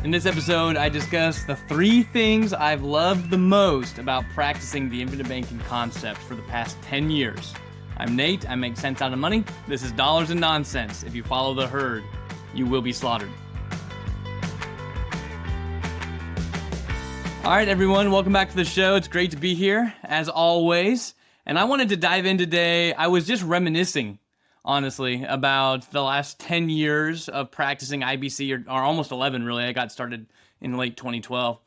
In this episode, I discuss the 3 things I've loved the most about practicing the infinite banking concept for the past 10 years. I'm Nate, I make sense out of money. This is Dollars and Nonsense. If you follow the herd, you will be slaughtered. All right, everyone, welcome back to the show. It's great to be here, as always. And I wanted to dive in today. I was just reminiscing, honestly, about the last 10 years of practicing IBC, or almost 11, really. I got started in late 2012.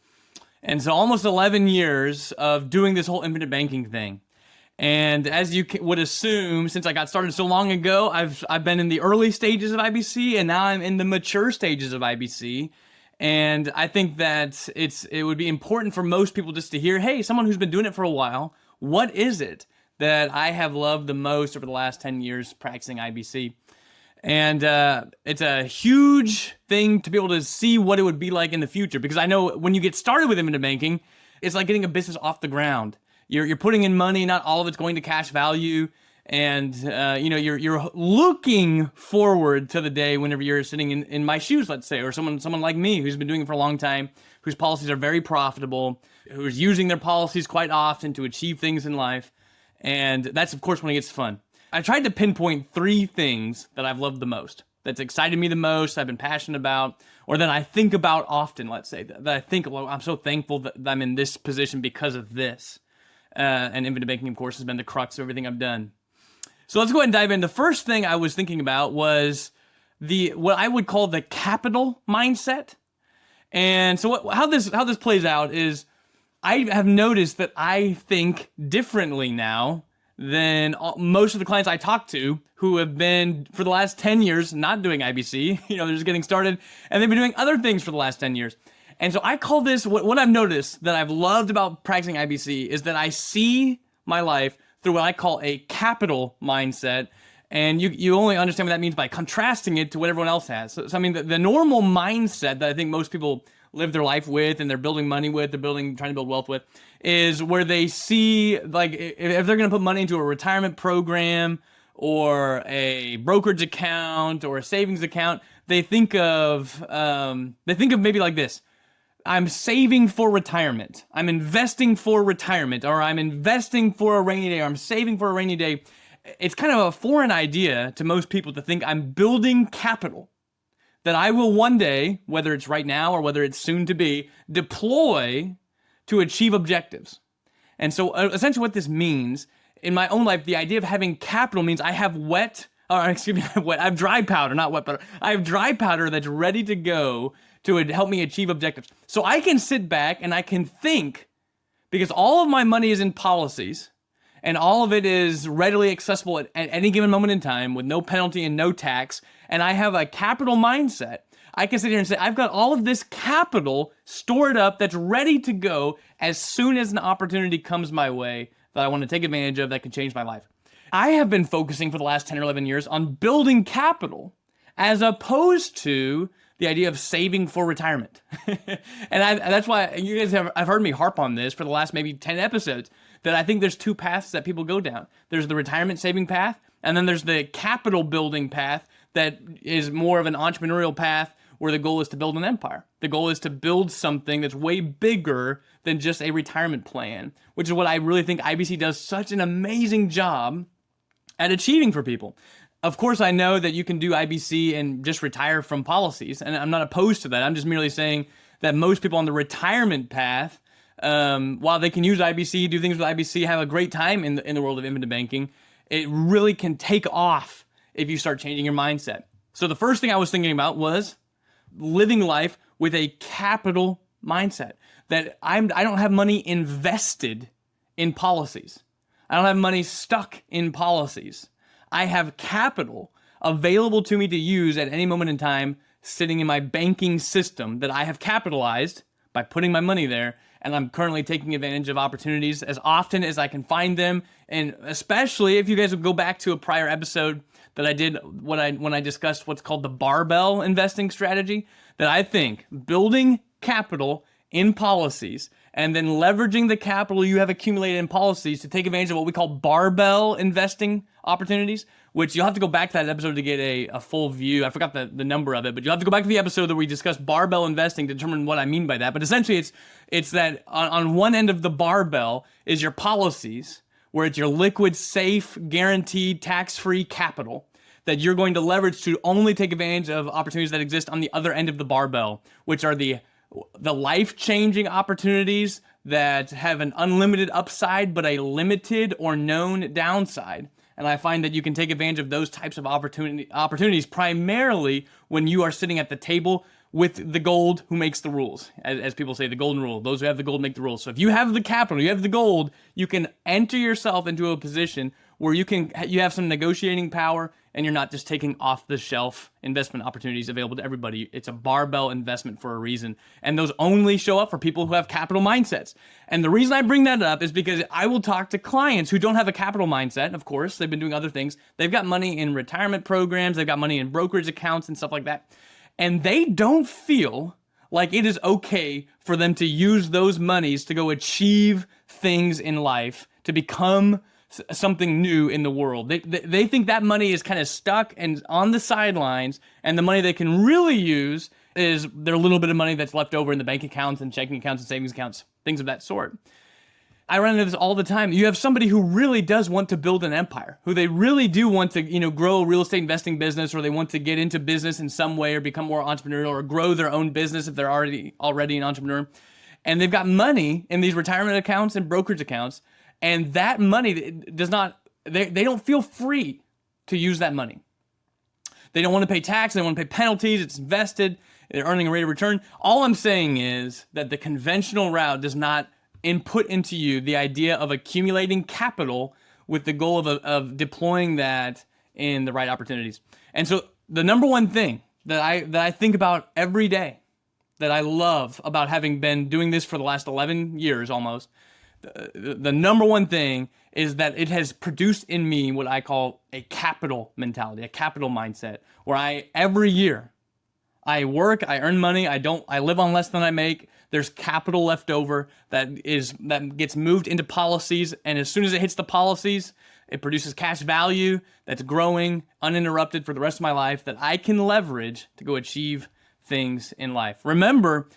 And so almost 11 years of doing this whole infinite banking thing. And as you would assume, since I got started so long ago, I've been in the early stages of IBC, and now I'm in the mature stages of IBC. And I think that it would be important for most people just to hear, hey, someone who's been doing it for a while, what is it that I have loved the most over the last 10 years practicing IBC? And it's a huge thing to be able to see what it would be like in the future, because I know when you get started with infinite banking, it's like getting a business off the ground. You're putting in money, not all of it's going to cash value, and you're looking forward to the day whenever you're sitting in my shoes, let's say, or someone like me who's been doing it for a long time, whose policies are very profitable, who's using their policies quite often to achieve things in life. And that's, of course, when it gets fun. I tried to pinpoint 3 things that I've loved the most, that's excited me the most, I've been passionate about, or that I think about often, let's say, that I think, well, I'm so thankful that I'm in this position because of this. And infinite banking, of course, has been the crux of everything I've done. So let's go ahead and dive in. The first thing I was thinking about was what I would call the capital mindset. And so how this plays out is I have noticed that I think differently now than most of the clients I talk to who have been for the last 10 years not doing IBC. They're just getting started, and they've been doing other things for the last 10 years. And so I call this, what I've noticed that I've loved about practicing IBC is that I see my life through what I call a capital mindset. And you only understand what that means by contrasting it to what everyone else has. So I mean, the normal mindset that I think most people live their life with, and they're building money with, trying to build wealth with, is where they see, like, if they're going to put money into a retirement program or a brokerage account or a savings account, they think of maybe like this: I'm saving for retirement, I'm investing for retirement, or I'm investing for a rainy day, or I'm saving for a rainy day. It's kind of a foreign idea to most people to think I'm building capital that I will one day, whether it's right now or whether it's soon to be, deploy to achieve objectives. And so essentially what this means in my own life, the idea of having capital means I have I have dry powder, not wet powder. I have dry powder that's ready to go to help me achieve objectives. So I can sit back and I can think, because all of my money is in policies, and all of it is readily accessible at any given moment in time with no penalty and no tax, and I have a capital mindset. I can sit here and say, I've got all of this capital stored up that's ready to go as soon as an opportunity comes my way that I want to take advantage of that can change my life. I have been focusing for the last 10 or 11 years on building capital as opposed to the idea of saving for retirement. And that's why you guys I've heard me harp on this for the last maybe 10 episodes, that I think there's 2 paths that people go down. There's the retirement saving path, and then there's the capital building path that is more of an entrepreneurial path where the goal is to build an empire. The goal is to build something that's way bigger than just a retirement plan, which is what I really think IBC does such an amazing job at achieving for people. Of course, I know that you can do IBC and just retire from policies, and I'm not opposed to that. I'm just merely saying that most people on the retirement path, while they can use IBC, do things with IBC, have a great time in the world of infinite banking, it really can take off if you start changing your mindset. So the first thing I was thinking about was living life with a capital mindset, that I don't have money invested in policies. I don't have money stuck in policies. I have capital available to me to use at any moment in time sitting in my banking system that I have capitalized by putting my money there, and I'm currently taking advantage of opportunities as often as I can find them. And especially if you guys would go back to a prior episode that I did when I discussed what's called the barbell investing strategy, that I think building capital in policies and then leveraging the capital you have accumulated in policies to take advantage of what we call barbell investing opportunities, which you'll have to go back to that episode to get a full view. I forgot the number of it, but you'll have to go back to the episode that we discussed barbell investing to determine what I mean by that. But essentially, it's that on one end of the barbell is your policies, where it's your liquid, safe, guaranteed, tax-free capital that you're going to leverage to only take advantage of opportunities that exist on the other end of the barbell, which are the life-changing opportunities that have an unlimited upside but a limited or known downside. And I find that you can take advantage of those types of opportunities primarily when you are sitting at the table with the gold who makes the rules. As people say, the golden rule. Those who have the gold make the rules. So if you have the capital, you have the gold, you can enter yourself into a position where you have some negotiating power, and you're not just taking off-the-shelf investment opportunities available to everybody. It's a barbell investment for a reason. And those only show up for people who have capital mindsets. And the reason I bring that up is because I will talk to clients who don't have a capital mindset. Of course, they've been doing other things. They've got money in retirement programs. They've got money in brokerage accounts and stuff like that. And they don't feel like it is okay for them to use those monies to go achieve things in life, to become something new in the world. They think that money is kind of stuck and on the sidelines, and the money they can really use is their little bit of money that's left over in the bank accounts and checking accounts and savings accounts, things of that sort. I run into this all the time. You have somebody who really does want to build an empire, who they really do want to, grow a real estate investing business, or they want to get into business in some way, or become more entrepreneurial, or grow their own business if they're already an entrepreneur. And they've got money in these retirement accounts and brokerage accounts, and that money does not, they don't feel free to use that money. They don't want to pay tax, they don't want to pay penalties, it's invested, they're earning a rate of return. All I'm saying is that the conventional route does not input into you the idea of accumulating capital with the goal of deploying that in the right opportunities. And so the number one thing that I think about every day, that I love about having been doing this for the last 11 years almost, the number one thing is that it has produced in me what I call a capital mentality, a capital mindset, where every year I work, I earn money, I live on less than I make. There's capital left over that gets moved into policies, and as soon as it hits the policies, it produces cash value that's growing uninterrupted for the rest of my life that I can leverage to go achieve things in life. Remember,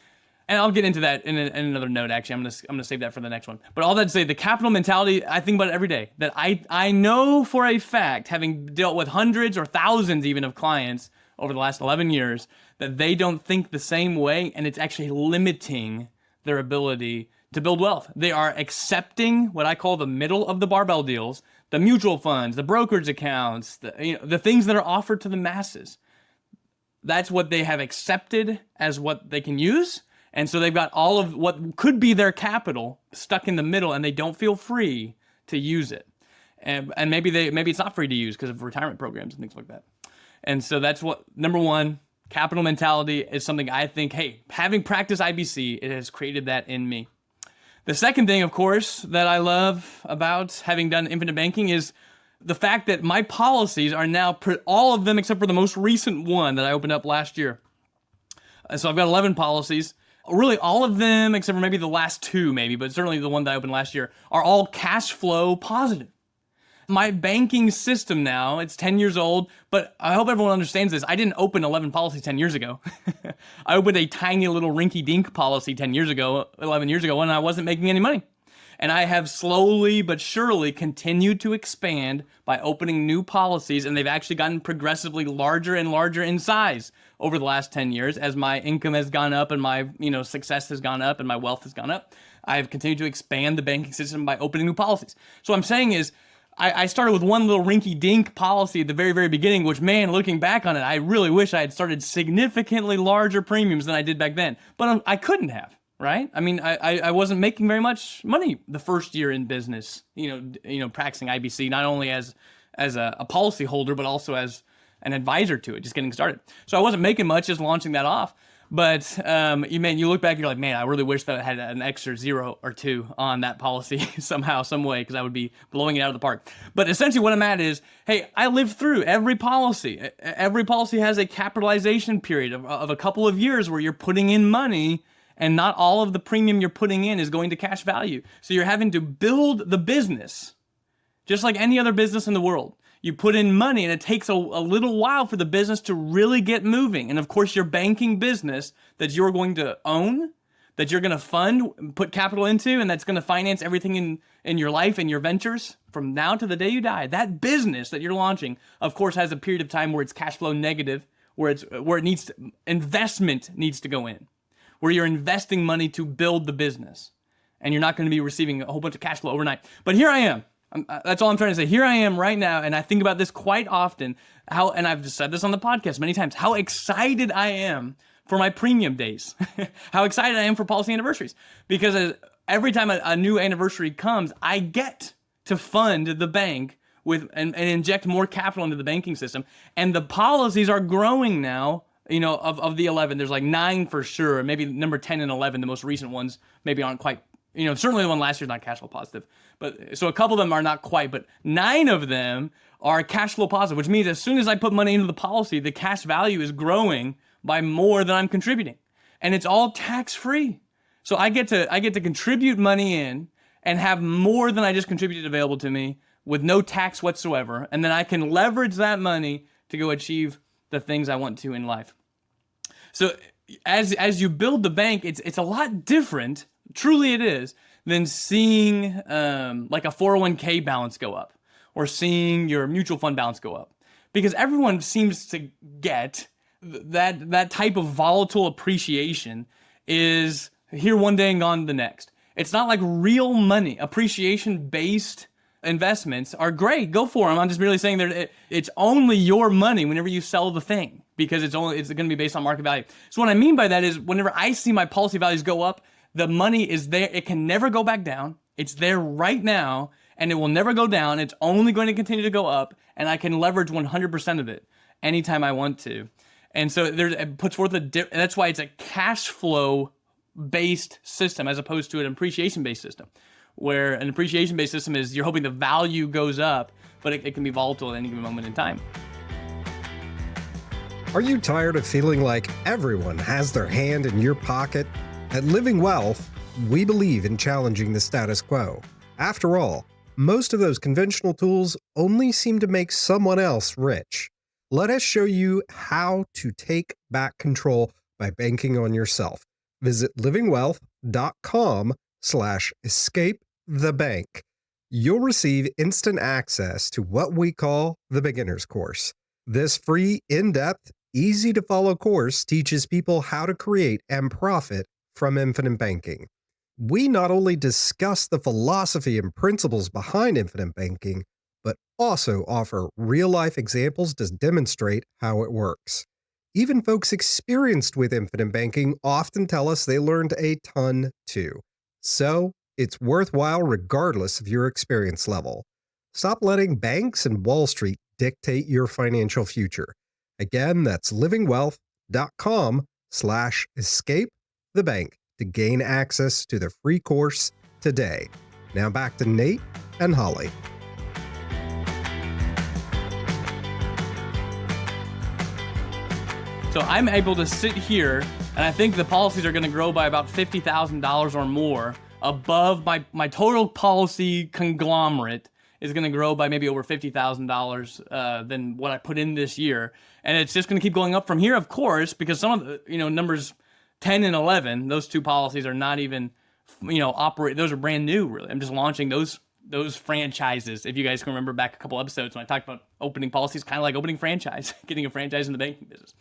and I'll get into that in another note, actually. I'm gonna save that for the next one. But all that to say, the capital mentality, I think about it every day. That I know for a fact, having dealt with hundreds or thousands even of clients over the last 11 years, that they don't think the same way, and it's actually limiting their ability to build wealth. They are accepting what I call the middle of the barbell deals, the mutual funds, the brokerage accounts, the things that are offered to the masses. That's what they have accepted as what they can use. And so they've got all of what could be their capital stuck in the middle, and they don't feel free to use it. And maybe it's not free to use because of retirement programs and things like that. And so that's what, number one, capital mentality is something I think, hey, having practiced IBC, it has created that in me. The second thing, of course, that I love about having done infinite banking is the fact that my policies are now, all of them except for the most recent one that I opened up last year. So I've got 11 policies. Really, all of them, except for maybe the last two, but certainly the one that I opened last year, are all cash flow positive. My banking system now, it's 10 years old, but I hope everyone understands this. I didn't open 11 policies 10 years ago. I opened a tiny little rinky-dink policy 11 years ago, when I wasn't making any money. And I have slowly but surely continued to expand by opening new policies, and they've actually gotten progressively larger and larger in size over the last 10 years as my income has gone up and my success has gone up and my wealth has gone up. I've continued to expand the banking system by opening new policies. So what I'm saying is, I started with one little rinky-dink policy at the very, very beginning, which, man, looking back on it, I really wish I had started significantly larger premiums than I did back then. But I couldn't have, right? I mean, I wasn't making very much money the first year in business, practicing IBC, not only as a policy holder, but also as an advisor to it, just getting started. So I wasn't making much, just launching that off. But you look back and you're like, man, I really wish that I had an extra 0 or 2 on that policy somehow, some way, because I would be blowing it out of the park. But essentially what I'm at is, hey, I lived through every policy. Every policy has a capitalization period of a couple of years where you're putting in money And not all of the premium you're putting in is going to cash value. So you're having to build the business, just like any other business in the world. You put in money and it takes a little while for the business to really get moving. And of course, your banking business that you're going to own, that you're going to fund, put capital into, and that's going to finance everything in your life and your ventures from now to the day you die. That business that you're launching, of course, has a period of time where it's cash flow negative, where it needs investment needs to go in, where you're investing money to build the business, and you're not going to be receiving a whole bunch of cash flow overnight. But here I am. That's all I'm trying to say. Here I am right now, and I think about this quite often. And I've just said this on the podcast many times, how excited I am for my premium days. How excited I am for policy anniversaries. Because every time a new anniversary comes, I get to fund the bank with and inject more capital into the banking system. And the policies are growing now. Of the 11, there's like 9 for sure. Maybe number 10 and 11, the most recent ones, maybe aren't quite. Certainly the one last year is not cash flow positive. But so a couple of them are not quite, but 9 of them are cash flow positive, which means as soon as I put money into the policy, the cash value is growing by more than I'm contributing. And it's all tax-free. So I get to contribute money in and have more than I just contributed available to me with no tax whatsoever. And then I can leverage that money to go achieve the things I want to in life. So as you build the bank, it's a lot different, truly it is, than seeing like a 401k balance go up or seeing your mutual fund balance go up. Because everyone seems to get that type of volatile appreciation is here one day and gone the next. It's not like real money. Appreciation-based investments are great. Go for them. I'm just merely saying that it's only your money whenever you sell the thing because it's going to be based on market value. So what I mean by that is whenever I see my policy values go up, the money is there. It can never go back down. It's there right now, and it will never go down. It's only going to continue to go up, and I can leverage 100% of it anytime I want to. And so it puts forth that's why it's a cash flow based system as opposed to an appreciation based system, where an appreciation based system is you're hoping the value goes up, but it can be volatile at any given moment in time. Are you tired of feeling like everyone has their hand in your pocket? At Living Wealth, we believe in challenging the status quo. After all, most of those conventional tools only seem to make someone else rich. Let us show you how to take back control by banking on yourself. Visit livingwealth.com/escape the bank. You'll receive instant access to what we call the beginner's course. This free, in-depth, easy-to-follow course teaches people how to create and profit from infinite banking. We not only discuss the philosophy and principles behind infinite banking, but also offer real-life examples to demonstrate how it works. Even folks experienced with infinite banking often tell us they learned a ton too. So, it's worthwhile regardless of your experience level. Stop letting banks and Wall Street dictate your financial future. Again, that's livingwealth.com/escape the bank to gain access to the free course today. Now back to Nate and Holly. So I'm able to sit here, and I think the policies are going to grow by about $50,000 or more above my total policy conglomerate is going to grow by maybe over $50,000 than what I put in this year. And it's just going to keep going up from here, of course, because some of the, numbers 10 and 11, those two policies are not even, operate. Those are brand new, really. I'm just launching those franchises. If you guys can remember back a couple episodes when I talked about opening policies, kind of like opening franchise, getting a franchise in the banking business.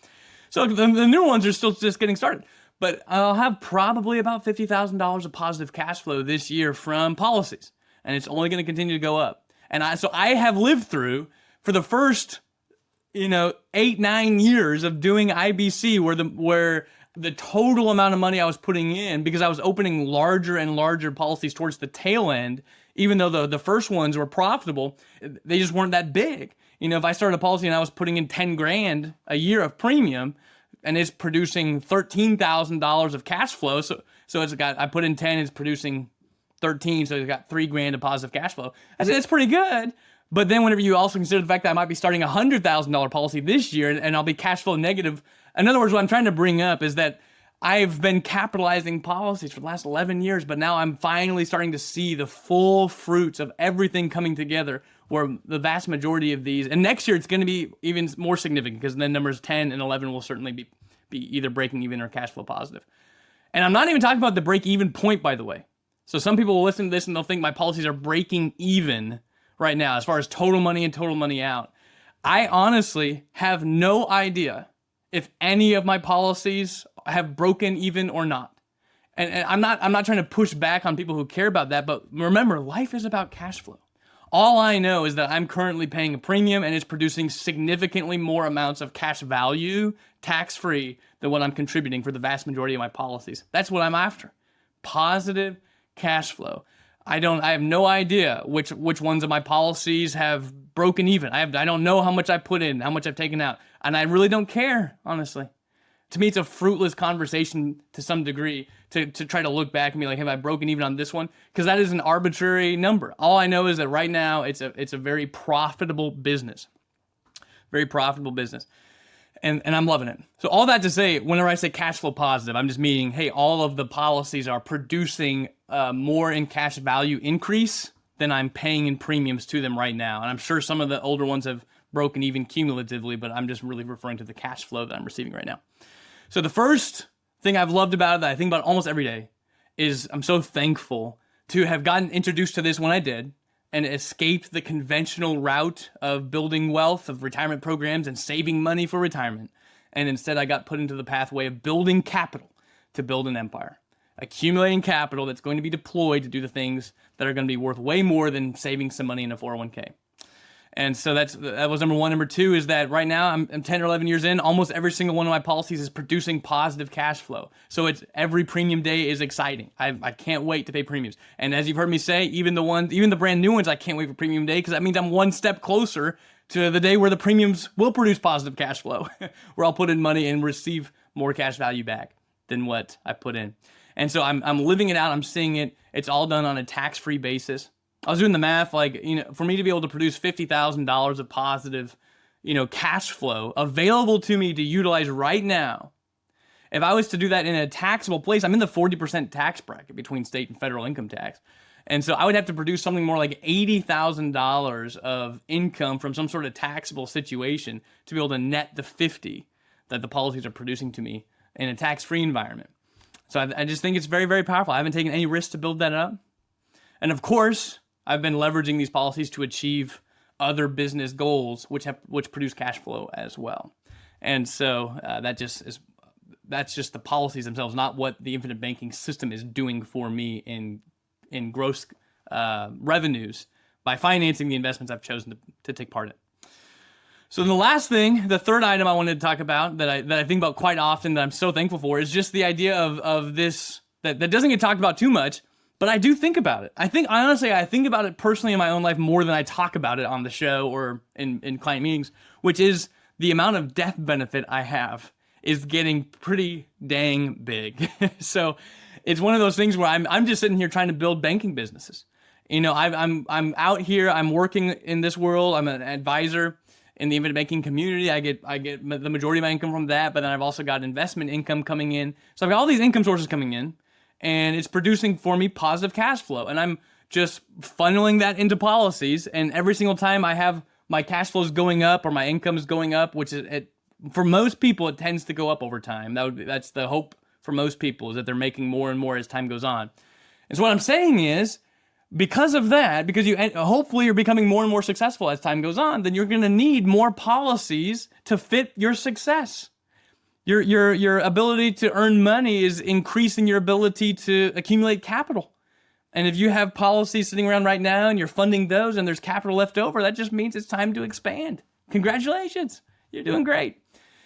So the new ones are still just getting started. But I'll have probably about $50,000 of positive cash flow this year from policies. And it's only going to continue to go up. And I have lived through, for the first, 8-9 years of doing IBC, where the total amount of money I was putting in, because I was opening larger and larger policies towards the tail end, even though the first ones were profitable, they just weren't that big. If I started a policy and I was putting in $10,000 a year of premium, and it's producing $13,000 of cash flow, so I put in 10, it's producing 13, so it's got $3,000 of positive cash flow. I said, that's pretty good. But then whenever you also consider the fact that I might be starting a $100,000 policy this year, and I'll be cash flow negative. In other words, what I'm trying to bring up is that I've been capitalizing policies for the last 11 years, but now I'm finally starting to see the full fruits of everything coming together, where the vast majority of these, and next year it's going to be even more significant because then numbers 10 and 11 will certainly be either breaking even or cash flow positive. And I'm not even talking about the break even point, by the way. So some people will listen to this and they'll think my policies are breaking even right now as far as total money and total money out. I honestly have no idea if any of my policies have broken even or not. And I'm not trying to push back on people who care about that, but remember, life is about cash flow. All I know is that I'm currently paying a premium and it's producing significantly more amounts of cash value, tax-free, than what I'm contributing for the vast majority of my policies. That's what I'm after. Positive cash flow. I have no idea which ones of my policies have broken even. I don't know how much I put in, how much I've taken out, and I really don't care, honestly. To me, it's a fruitless conversation to some degree to try to look back and be like, have I broken even on this one? Because that is an arbitrary number. All I know is that right now it's a very profitable business. Very profitable business. And I'm loving it. So all that to say, whenever I say cash flow positive, I'm just meaning, hey, all of the policies are producing more in cash value increase than I'm paying in premiums to them right now. And I'm sure some of the older ones have broken even cumulatively, but I'm just really referring to the cash flow that I'm receiving right now. So the first thing I've loved about it, that I think about almost every day, is I'm so thankful to have gotten introduced to this when I did, and escaped the conventional route of building wealth, of retirement programs, and saving money for retirement. And instead, I got put into the pathway of building capital to build an empire. Accumulating capital that's going to be deployed to do the things that are going to be worth way more than saving some money in a 401k. And so that was number one. Number two is that right now I'm 10 or 11 years in, almost every single one of my policies is producing positive cash flow. So it's every premium day is exciting. I can't wait to pay premiums. And as you've heard me say, even the brand new ones, I can't wait for premium day because that means I'm one step closer to the day where the premiums will produce positive cash flow, where I'll put in money and receive more cash value back than what I put in. And so I'm living it out. I'm seeing it. It's all done on a tax-free basis. I was doing the math, for me to be able to produce $50,000 of positive, cash flow available to me to utilize right now. If I was to do that in a taxable place, I'm in the 40% tax bracket between state and federal income tax. And so I would have to produce something more like $80,000 of income from some sort of taxable situation to be able to net the 50 that the policies are producing to me in a tax-free environment. So I just think it's very, very powerful. I haven't taken any risks to build that up. And of course, I've been leveraging these policies to achieve other business goals, which produce cash flow as well. And so that's just the policies themselves, not what the infinite banking system is doing for me in gross revenues by financing the investments I've chosen to take part in. So the last thing, the third item I wanted to talk about that I think about quite often that I'm so thankful for is just the idea of this that doesn't get talked about too much. But I do think about it. I think about it personally in my own life more than I talk about it on the show or in client meetings, which is the amount of death benefit I have is getting pretty dang big. So it's one of those things where I'm just sitting here trying to build banking businesses. I'm out here, I'm working in this world, I'm an advisor in the infinite banking community. I get the majority of my income from that, but then I've also got investment income coming in. So I've got all these income sources coming in. And it's producing for me positive cash flow. And I'm just funneling that into policies. And every single time I have my cash flows going up or my income is going up, which is for most people, it tends to go up over time. That's the hope for most people, is that they're making more and more as time goes on. And so what I'm saying is, because of that, because hopefully you're becoming more and more successful as time goes on, then you're going to need more policies to fit your success. Your ability to earn money is increasing your ability to accumulate capital. And if you have policies sitting around right now and you're funding those and there's capital left over, that just means it's time to expand. Congratulations. You're doing great.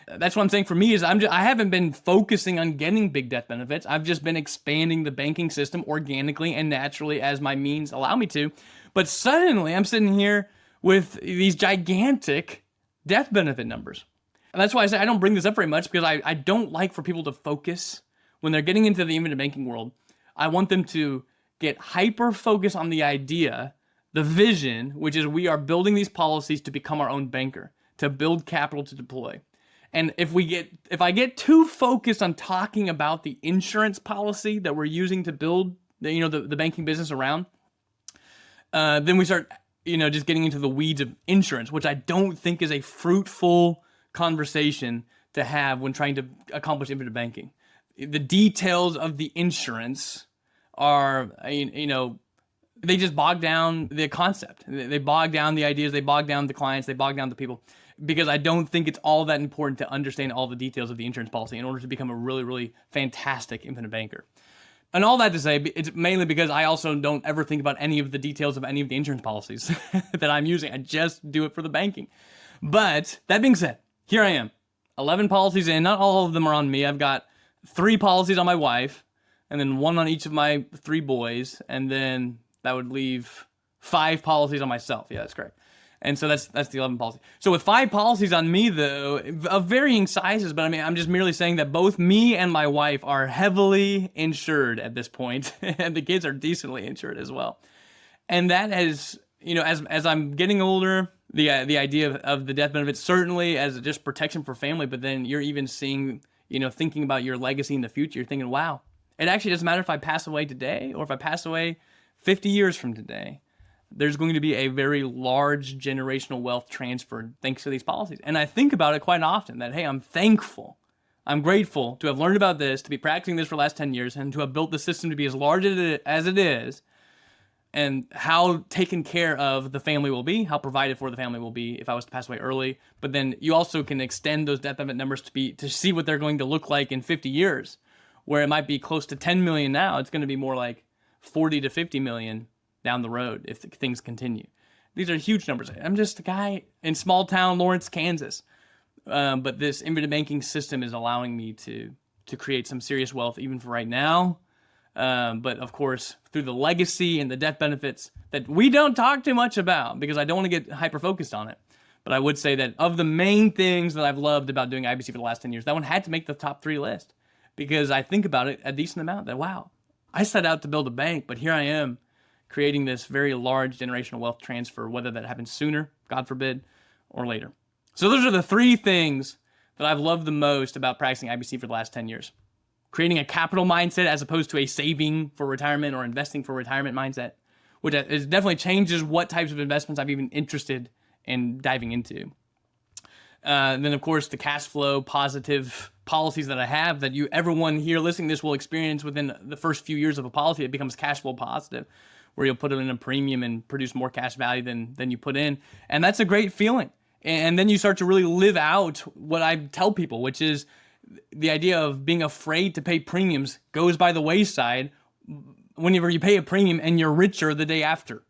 That's what I'm saying for me is I haven't been focusing on getting big death benefits. I've just been expanding the banking system organically and naturally as my means allow me to. But suddenly I'm sitting here with these gigantic death benefit numbers. And that's why I say I don't bring this up very much, because I don't like for people to focus when they're getting into the infinite banking world. I want them to get hyper-focused on the idea, the vision, which is we are building these policies to become our own banker, to build capital to deploy. And if I get too focused on talking about the insurance policy that we're using to build the banking business around, then we start just getting into the weeds of insurance, which I don't think is a fruitful conversation to have when trying to accomplish infinite banking. The details of the insurance are, they just bog down the concept. They bog down the ideas, they bog down the clients, they bog down the people, because I don't think it's all that important to understand all the details of the insurance policy in order to become a really, really fantastic infinite banker. And all that to say, it's mainly because I also don't ever think about any of the details of any of the insurance policies that I'm using. I just do it for the banking. But that being said, here I am, 11 policies in. Not all of them are on me. I've got 3 policies on my wife, and then 1 on each of my 3 boys, and then that would leave 5 policies on myself. Yeah, that's correct. And so that's the 11 policy. So with 5 policies on me, though, of varying sizes, but I mean, I'm just merely saying that both me and my wife are heavily insured at this point, and the kids are decently insured as well. And that has, as I'm getting older, the idea of the death benefit certainly as just protection for family, but then you're even seeing, thinking about your legacy in the future, you're thinking, wow, it actually doesn't matter if I pass away today or if I pass away 50 years from today. There's going to be a very large generational wealth transferred thanks to these policies. And I think about it quite often that, hey, I'm thankful, I'm grateful to have learned about this, to be practicing this for the last 10 years, and to have built the system to be as large as it is, and how taken care of the family will be, how provided for the family will be if I was to pass away early. But then you also can extend those death benefit numbers to see what they're going to look like in 50 years, where it might be close to 10 million now. It's going to be more like 40 to 50 million down the road if things continue. These are huge numbers. I'm just a guy in small town Lawrence, Kansas. But this infinite banking system is allowing me to create some serious wealth even for right now. But of course, through the legacy and the death benefits that we don't talk too much about because I don't want to get hyper-focused on it. But I would say that of the main things that I've loved about doing IBC for the last 10 years, that one had to make the top 3 list because I think about it a decent amount that, wow, I set out to build a bank, but here I am creating this very large generational wealth transfer, whether that happens sooner, God forbid, or later. So those are the 3 things that I've loved the most about practicing IBC for the last 10 years. Creating a capital mindset as opposed to a saving for retirement or investing for retirement mindset, which definitely changes what types of investments I'm even interested in diving into. And then, of course, the cash flow positive policies that I have that everyone here listening to this will experience within the first few years of a policy. It becomes cash flow positive, where you'll put it in a premium and produce more cash value than you put in. And that's a great feeling. And then you start to really live out what I tell people, which is the idea of being afraid to pay premiums goes by the wayside whenever you pay a premium and you're richer the day after,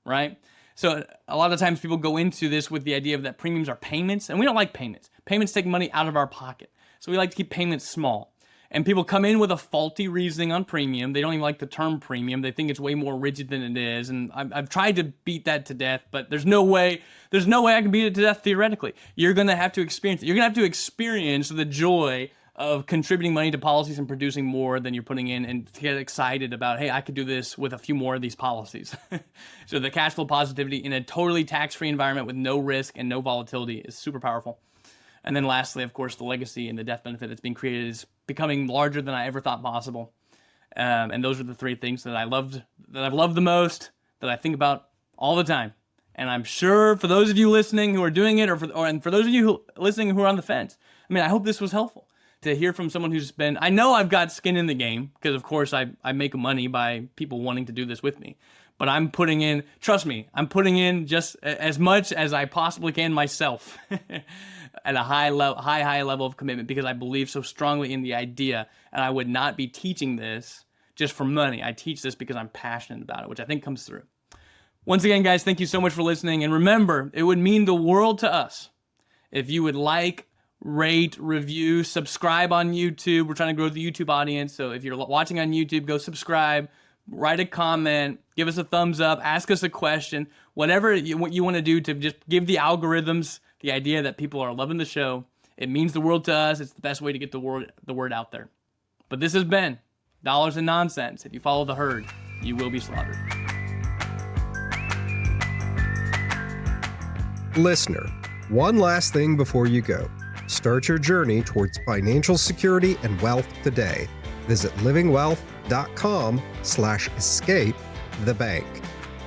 right? So a lot of times people go into this with the idea of that premiums are payments, and we don't like payments. Payments take money out of our pocket. So we like to keep payments small. And people come in with a faulty reasoning on premium. They don't even like the term premium. They think it's way more rigid than it is. And I've tried to beat that to death, but there's no way I can beat it to death theoretically. You're going to have to experience it. You're going to have to experience the joy of contributing money to policies and producing more than you're putting in, and get excited about, hey, I could do this with a few more of these policies. So the cash flow positivity in a totally tax-free environment with no risk and no volatility is super powerful. And then lastly, of course, the legacy and the death benefit that's being created is becoming larger than I ever thought possible. And those are the 3 things that I've loved the most, that I think about all the time. And I'm sure for those of you listening who are doing it, and for those of you listening who are on the fence, I mean, I hope this was helpful to hear from someone who's been, I know I've got skin in the game, because of course I make money by people wanting to do this with me. But I'm putting in, trust me, I'm putting in just as much as I possibly can myself at a high level of commitment, because I believe so strongly in the idea, and I would not be teaching this just for money. I teach this because I'm passionate about it, which I think comes through. Once again, guys, thank you so much for listening. And remember, it would mean the world to us if you would like, rate, review, subscribe on YouTube. We're trying to grow the YouTube audience. So if you're watching on YouTube, go subscribe, write a comment, give us a thumbs up, ask us a question, whatever what you want to do to just give the algorithms the idea that people are loving the show. It means the world to us. It's the best way to get the word out there. But this has been Dollars and Nonsense. If you follow the herd, you will be slaughtered. Listener, one last thing before you go. Start your journey towards financial security and wealth today. Visit livingwealth.com/escape the bank.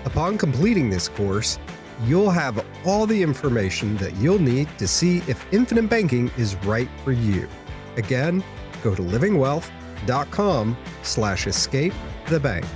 Upon completing this course, you'll have all the information that you'll need to see if infinite banking is right for you. Again, go to livingwealth.com/escape the bank.